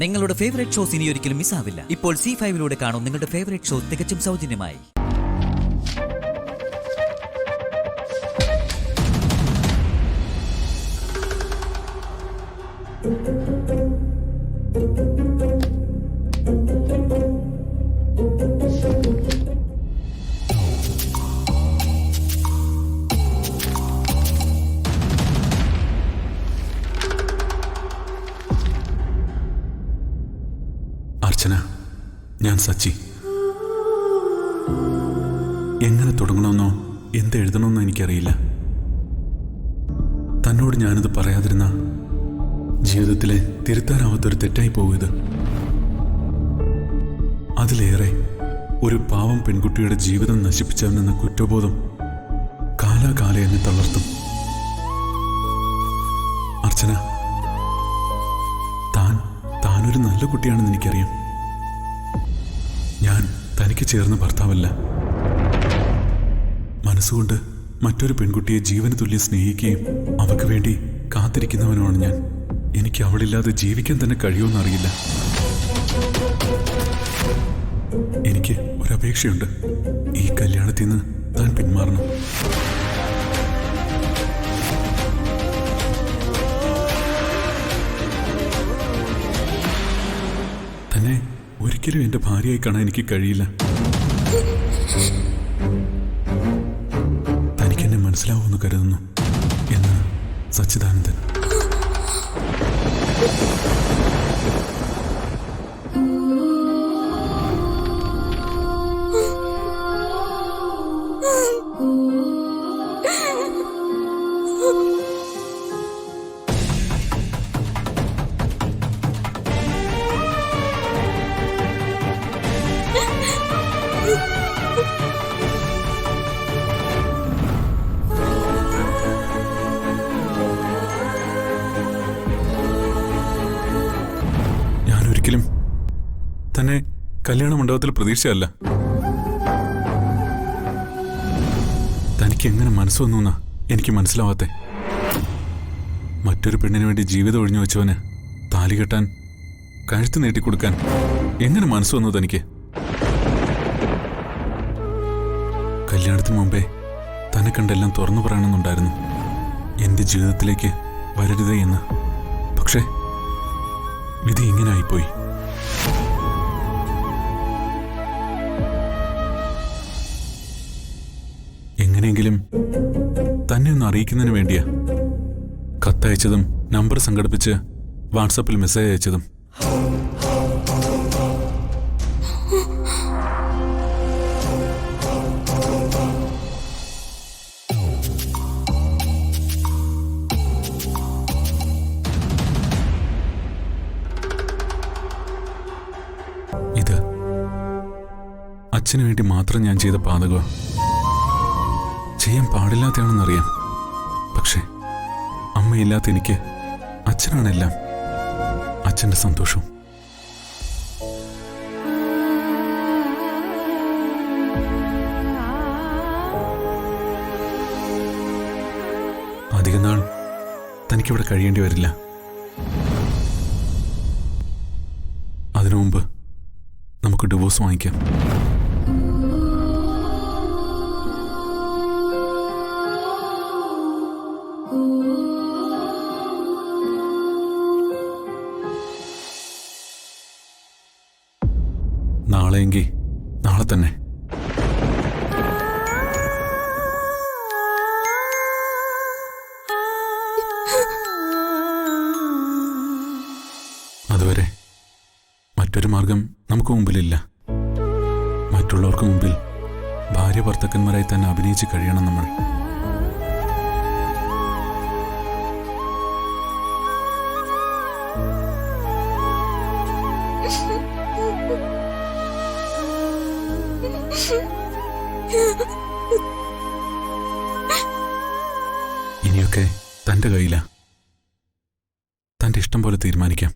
നിങ്ങളുടെ favourite shows ഇനി ഒരിക്കലും മിസ്സാവില്ല. ഇപ്പോൾ C5 കാണും നിങ്ങളുടെ ഫേവറേറ്റ് ഷോ തികച്ചും സൗജന്യമായി. അർച്ചന, ഞാൻ സച്ചി. എങ്ങനെ തുടങ്ങണമെന്നോ എന്തെഴുതണമെന്നോ എനിക്കറിയില്ല. തന്നോട് ഞാനിത് പറയാതിരുന്ന ജീവിതത്തിലെ തിരുത്താനാവാത്തൊരു തെറ്റായി പോയത്. അതിലേറെ ഒരു പാവം പെൺകുട്ടിയുടെ ജീവിതം നശിപ്പിച്ചവനെന്ന കുറ്റബോധം കാലാകാലം എന്നെ തളർത്തും. അർച്ചന, താനൊരു നല്ല കുട്ടിയാണെന്ന് എനിക്കറിയാം. ഞാൻ തനിക്ക് ചേർന്ന ഭർത്താവല്ല. മനസ്സുകൊണ്ട് മറ്റൊരു പെൺകുട്ടിയെ ജീവന് തുല്യം സ്നേഹിക്കുകയും അവൾക്ക് വേണ്ടി കാത്തിരിക്കുന്നവനുമാണ് ഞാൻ. എനിക്ക് അവളില്ലാതെ ജീവിക്കാൻ തന്നെ കഴിയുമെന്നറിയില്ല. എനിക്ക് ഒരപേക്ഷയുണ്ട്. ഈ കല്യാണത്തിൽ നിന്ന് താൻ പിന്മാറണം. തന്നെ ഒരിക്കലും എൻ്റെ ഭാര്യയായി കാണാൻ എനിക്ക് കഴിയില്ല. തനിക്കെന്നെ മനസ്സിലാവുമെന്ന് കരുതുന്നു എന്ന് സച്ചിദാനന്ദൻ. ഞാനൊരിക്കലും തന്നെ കല്യാണ മണ്ഡപത്തിൽ പ്രതീക്ഷയല്ല. തനിക്ക് എങ്ങനെ മനസ്സ് വന്നു എനിക്ക് മനസ്സിലാവാത്തെ. മറ്റൊരു പെണ്ണിന് വേണ്ടി ജീവിതം ഒഴിഞ്ഞു വെച്ചവന് താലി കെട്ടാൻ, കഴുത്ത് നീട്ടിക്കൊടുക്കാൻ എങ്ങനെ മനസ്സ് വന്നു തനിക്ക്? കല്യാണത്തിന് മുമ്പേ തന്നെ കണ്ടെല്ലാം തുറന്നു പറയണമെന്നുണ്ടായിരുന്നു, എൻ്റെ ജീവിതത്തിലേക്ക് വരരുതേ എന്ന്. പക്ഷേ വിധി ഇങ്ങനെ ആയിപ്പോയി. എങ്ങനെയെങ്കിലും തന്നെ ഒന്ന് അറിയിക്കുന്നതിന് വേണ്ടിയാ കത്തയച്ചതും നമ്പർ സംഘടിപ്പിച്ച് വാട്സാപ്പിൽ മെസ്സേജ് അയച്ചതും. ഇത് അച്ഛന് വേണ്ടി മാത്രം ഞാൻ ചെയ്ത പാതകമാണ്. ചെയ്യാൻ പാടില്ലാത്തതാണെന്നറിയാം. പക്ഷേ അമ്മയില്ലാത്ത എനിക്ക് അച്ഛനാണെല്ലാം. അച്ഛൻ്റെ സന്തോഷവും. അധികം നാൾ തനിക്കിവിടെ കഴിയേണ്ടി വരില്ല. അതിനു മുമ്പ് നമുക്ക് ഡിവോഴ്സ് വാങ്ങിക്കാം. നാളെയെങ്കിൽ നാളെ തന്നെ. അതുവരെ മറ്റൊരു മാർഗം നമുക്ക് മുമ്പിലില്ല. മറ്റുള്ളവർക്ക് മുമ്പിൽ ഭാര്യ ഭർത്താക്കന്മാരായി തന്നെ അഭിനയിച്ച് കഴിയണം നമ്മൾ. ഇനിയൊക്കെ തൻ്റെ കയ്യിലാ. തൻ്റെ ഇഷ്ടം പോലെ തീരുമാനിക്കാം.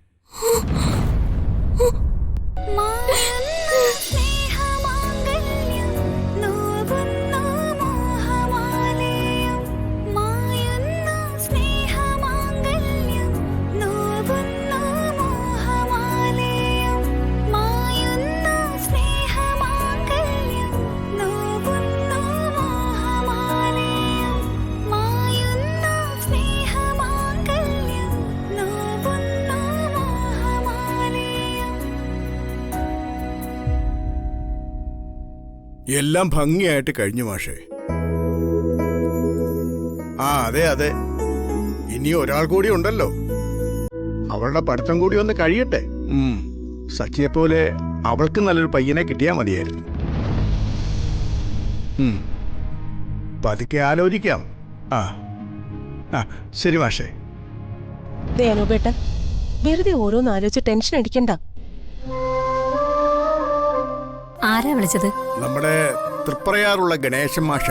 എല്ലാം ഭംഗിയായിട്ട് കഴിഞ്ഞു മാഷേ. ആ അതെ അതെ, ഇനി ഒരാൾ കൂടി ഉണ്ടല്ലോ. അവളുടെ പഠിത്തം കൂടി ഒന്ന് കഴിയട്ടെ. സച്ചിയെ പോലെ അവൾക്ക് നല്ലൊരു പയ്യനെ കിട്ടിയാൽ മതിയായിരുന്നു. പതുക്കെ ആലോചിക്കാം. ആ ആ ശരി മാഷേ. ദേനുബേട്ട, വെറുതെ ഓരോന്ന് ആലോചിച്ച് ടെൻഷൻ അടിക്കണ്ട. ആരാ വിളിച്ചത്? നമ്മുടെ തൃപ്രയാറുള്ള ഗണേശൻ മാഷ.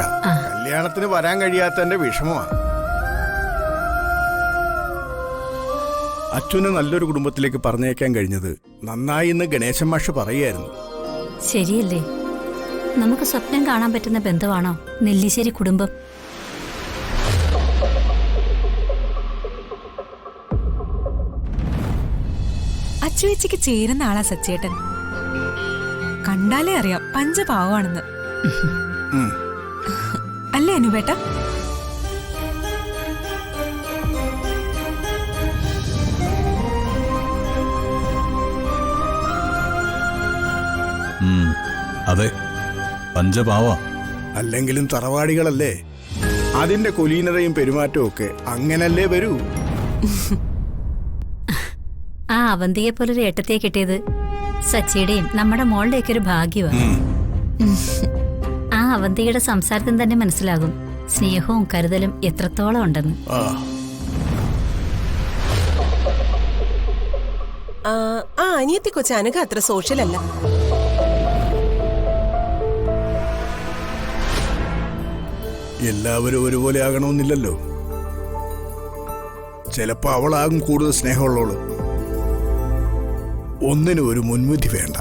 കല്യാണത്തിന് വരാൻ കഴിയാത്തതിന്റെ വിഷമമാണ്. അച്ഛനെ നല്ലൊരു കുടുംബത്തിലേക്ക് പറഞ്ഞേക്കാൻ കഴിഞ്ഞത് നന്നായി എന്ന് ഗണേശൻ മാഷ പറയായിരുന്നു. ശരിയല്ലേ? നമുക്ക് സ്വപ്നം കാണാൻ പറ്റുന്ന ബന്ധമാണോ നെല്ലിശ്ശേരി കുടുംബം? അച്ചുവേച്ചിക്ക് ചേരുന്ന ആളാ സച്ചേട്ടൻ. കണ്ടാലേ അറിയാം പഞ്ചപാവാണെന്ന്. അല്ലേ അനുപേട്ട? അതെ, പഞ്ചപാവ. അല്ലെങ്കിലും തറവാടികളല്ലേ, അതിന്റെ കുലീനതയും പെരുമാറ്റവും ഒക്കെ അങ്ങനല്ലേ വരൂ. ആ അവന്തിയെ പോലൊരു ഏട്ടത്തിയെ കിട്ടിയത് സച്ചിയുടെയും നമ്മുടെ മോളുടെയൊക്കെ ഒരു ഭാഗ്യമാണ്. ആ അവന്തിയുടെ സംസാരത്തിന് തന്നെ മനസ്സിലാകും സ്നേഹവും കരുതലും എത്രത്തോളം ഉണ്ടെന്ന്. ആ അനിയത്തി കൊച്ചു അനഘ അത്ര സോഷ്യൽ അല്ല. എല്ലാവരും ഒരുപോലെ ആകണമെന്നില്ലല്ലോ. ചിലപ്പോ അവളാകും കൂടുതൽ സ്നേഹമുള്ളവള്. ഒന്നിനും ഒരു മുൻവിധി വേണ്ട.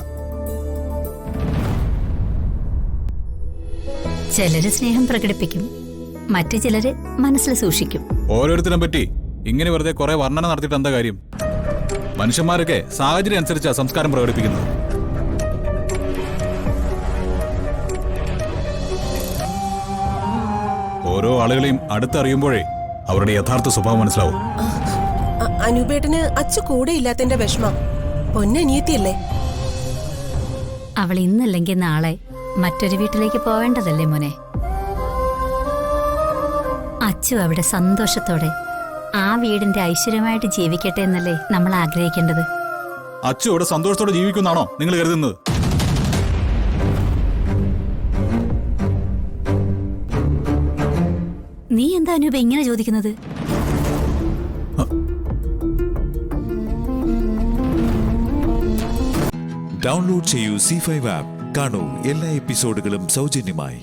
ചിലര് സ്നേഹം പ്രകടിപ്പിക്കും, മറ്റു ചിലര് മനസ്സിൽ സൂക്ഷിക്കും. ഓരോരുത്തരെ പറ്റി ഇങ്ങനെ വെറുതെ കുറെ വർണ്ണന നടത്തിയിട്ട് എന്താ കാര്യം? മനുഷ്യന്മാരൊക്കെ സാഹചര്യം അനുസരിച്ചാ സംസ്കാരം പ്രകടിപ്പിക്കുന്നത്. ഓരോ ആളുകളെയും അടുത്തറിയുമ്പോഴേ അവരുടെ യഥാർത്ഥ സ്വഭാവം മനസ്സിലാവും. അനുപേട്ടന് അച്ചു കൂടെ ഇല്ലാത്തതിന്റെ വിഷമം. പൊന്നനിയത്തിയല്ലേ? അവൾ ഇന്നല്ലെങ്കിൽ നാളെ മറ്റൊരു വീട്ടിലേക്ക് പോവേണ്ടതല്ലേ മോനെ? അച്ചു അവിടെ സന്തോഷത്തോടെ ആ വീടിന്റെ ഐശ്വര്യമായിട്ട് ജീവിക്കട്ടെ എന്നല്ലേ നമ്മൾ ആഗ്രഹിക്കേണ്ടത്. അച്ചു അവിടെ സന്തോഷത്തോടെ ജീവിക്കുന്നാണോ നിങ്ങൾ കരുതുന്നത്? നീ എന്താ അനൂപ ഇങ്ങനെ ചോദിക്കുന്നത്? ഡൗൺലോഡ് ചെയ്യൂ C5 ആപ്പ്. കാണൂ എല്ലാ എപ്പിസോഡുകളും സൗജന്യമായി.